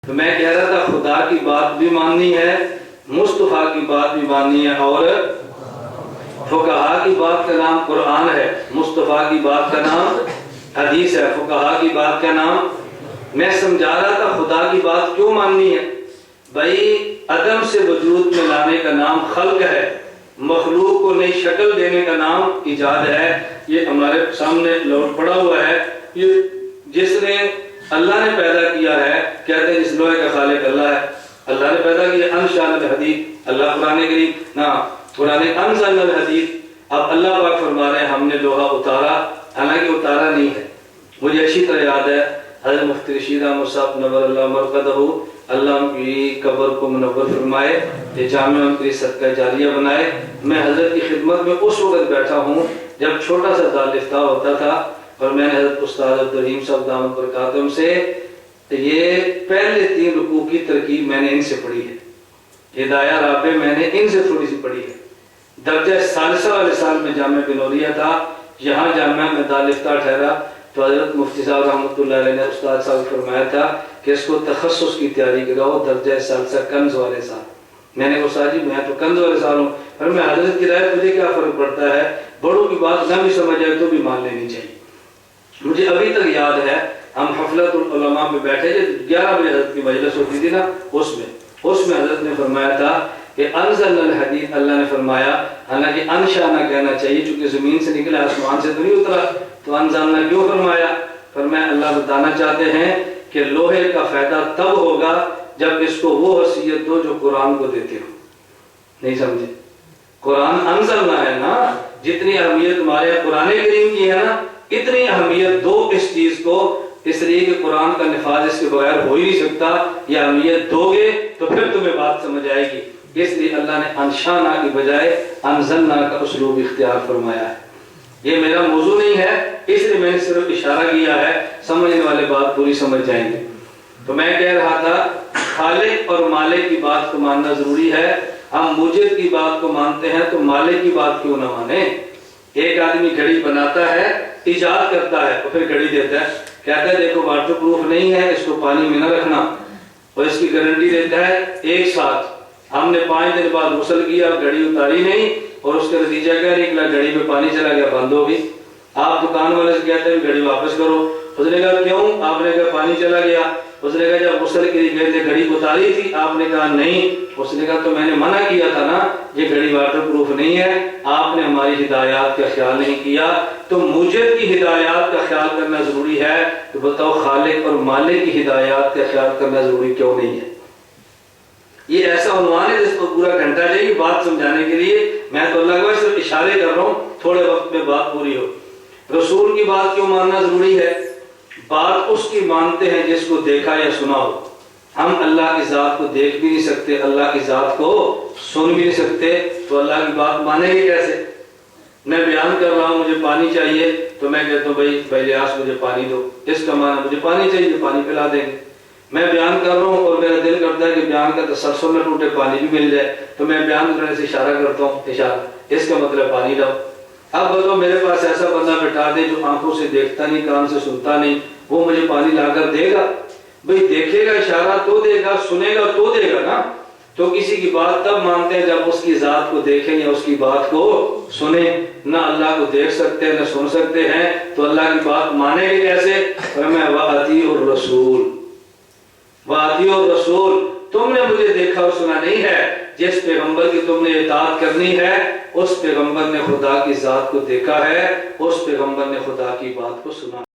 تو میں کہہ رہا تھا خدا کی بات بھی ماننی ہے، مصطفیٰ کی بات بھی ماننی ہے، اور فقہا کی بات کا نام قرآن ہے، مصطفیٰ کی بات کا نام حدیث ہے، فقہا کی بات کا نام۔ میں سمجھا رہا تھا خدا کی بات کیوں ماننی ہے بھائی، عدم سے وجود میں لانے کا نام خلق ہے، مخلوق کو نئی شکل دینے کا نام ایجاد ہے۔ یہ ہمارے سامنے لوٹ پڑا ہوا ہے، یہ جس نے اللہ نے پیدا کیا ہے، کہتے ہیں اس لوہے کا خالق اللہ ہے، اللہ نے پیدا کیا۔ انشأ الحدید، اللہ قرآن کریم نا قرآن انزل الحدید، اب اللہ پاک فرما رہے ہیں ہم نے لوہا اتارا، حالانکہ اتارا نہیں ہے۔ مجھے اچھی طرح یاد ہے حضرت مفتی رشید احمد صاحب نور اللہ مرقدہ، اللہ کی قبر کو منور فرمائے، یہ جامع ان کی صدقہ جاریہ بنائے۔ میں حضرت کی خدمت میں اس وقت بیٹھا ہوں جب چھوٹا سا دارالفتاح ہوتا تھا، اور میں نے حضرت استاد عبدالرحیم صاحب دامت برکاتہم سے یہ پہلے 3 رکوع کی ترکیب میں نے ان سے پڑھی ہے، ہدایہ رابع میں نے ان سے تھوڑی سی پڑھی ہے۔ درجہ ثالثہ والے سال میں جامعہ بنوریہ تھا، یہاں جامعہ میں دارالفتاح ٹھہرا تو حضرت مفتی صاحب رحمۃ اللہ علیہ نے استاد صاحب فرمایا تھا کہ اس کو تخصص کی تیاری کراؤ، درجہ ثالثہ کنز والے سال۔ میں نے کہا استاد جی میں تو کنز والے سال ہوں، پر میں حضرت کی رائے مجھے کیا فرق پڑتا ہے، بڑوں کی بات نہ بھی سمجھ آئے تو بھی مان لینی چاہیے۔ مجھے ابھی تک یاد ہے ہم حفلۃ العلماء میں بیٹھے تھے، 11 بجے حضرت کی مجلس ہوتی تھی نا، اس میں حضرت نے فرمایا تھا کہ انزل الحدید، اللہ نے فرمایا، حالانکہ انشا نہ کہنا چاہیے چونکہ زمین سے نکلا، آسمان سے تو نہیں اترا، تو انزلنا کیوں فرمایا؟ فرمایا اللہ بتانا چاہتے ہیں کہ لوہے کا فائدہ تب ہوگا جب اس کو وہ حیثیت دو جو قرآن کو دیتے ہو۔ نہیں سمجھے؟ قرآن انزلنا ہے نا، جتنی اہمیت ہمارے قرآن کریم کی ہے نا، اتنی اہمیت دو اس چیز کو، اس لیے کہ قرآن کا نفاذ اس کے بغیر ہو ہی نہیں سکتا۔ یہ اہمیت دو گے تو پھر تمہیں بات سمجھ آئے گی، اس لیے اللہ نے انشانا کی بجائے انزلنا کا اسلوب اختیار فرمایا ہے۔ یہ میرا موضوع نہیں ہے، اس لیے میں نے صرف اشارہ کیا ہے، سمجھنے والے بات پوری سمجھ جائیں گے۔ تو میں کہہ رہا تھا خالق اور مالک کی بات کو ماننا ضروری ہے۔ ہم موجد کی بات کو مانتے ہیں تو مالک کی بات کیوں نہ مانیں؟ ایک آدمی گھڑی بناتا ہے، ایجاد کرتا ہے اور پھر گھڑی دیتا ہے، کہتا ہے دیکھو واٹر پروف نہیں ہے، اس کو پانی میں نہ رکھنا، اور اس کی گارنٹی دیتا ہے 1 ساتھ۔ ہم نے 5 دن بعد غسل کیا، گھڑی اتاری نہیں، اور اس کا نتیجہ کیا نکلا؟ گھڑی میں پانی چلا گیا، بند ہو گئی۔ آپ دکان والے سے کہتے ہیں گھڑی واپس کرو، اس نے کہا کیوں؟ آپ نے کہا پانی چلا گیا۔ اس نے کہا جب غسل کے لیے گئے تھے گھڑی اتاری تھی؟ آپ نے کہا نہیں۔ اس نے کہا تو میں نے منع کیا تھا نا، یہ گھڑی واٹر پروف نہیں ہے، آپ نے ہماری ہدایات کا خیال نہیں کیا۔ تو موجد کی ہدایات کا خیال کرنا ضروری ہے، تو بتاؤ خالق اور مالک کی ہدایات کا خیال کرنا ضروری کیوں نہیں ہے؟ یہ ایسا عنوان ہے جس کو پورا گھنٹہ چاہیے بات سمجھانے کے لیے، میں تو اللہ کا صرف اشارے کر رہا ہوں، تھوڑے وقت میں بات پوری ہو۔ رسول کی بات کیوں ماننا ضروری ہے؟ بات اس کی مانتے ہیں جس کو دیکھا یا سنا ہو۔ ہم اللہ کی ذات کو دیکھ بھی نہیں سکتے، اللہ کی ذات کو سن بھی نہیں سکتے، تو اللہ کی بات مانیں گے کیسے؟ میں بیان کر رہا ہوں مجھے پانی چاہیے، تو میں کہتا ہوں بھائی الیاس مجھے پانی دو، اس کا معنی مجھے پانی چاہیے، پانی پلا دیں گے۔ میں بیان کر رہا ہوں اور میرا دل کرتا ہے کہ بیان کا تسلسل نہ ٹوٹے، پانی بھی مل جائے، تو میں بیان کرنے سے اشارہ کرتا ہوں، اشارہ، اس کا مطلب پانی لاؤ۔ اب بتاؤ میرے پاس ایسا بندہ بٹھا دے جو آنکھوں سے دیکھتا نہیں، کان سے سنتا نہیں، وہ مجھے پانی لا کر دے گا؟ بھئی دیکھے گا اشارہ تو دے گا، سنے گا تو دے گا نا۔ تو کسی کی بات تب مانتے ہیں جب اس کی ذات کو دیکھیں یا اس کی بات کو سنیں۔ نہ اللہ کو دیکھ سکتے نہ سن سکتے ہیں تو اللہ کی بات مانیں گے کیسے؟ فرمایا وَأَطِیعُوا الرَّسُولَ، وَأَطِیعُوا الرَّسُولَ، تم نے مجھے دیکھا اور سنا نہیں ہے، جس پیغمبر کی تم نے اطاعت کرنی ہے اس پیغمبر نے خدا کی ذات کو دیکھا ہے، اس پیغمبر نے خدا کی بات کو سنا۔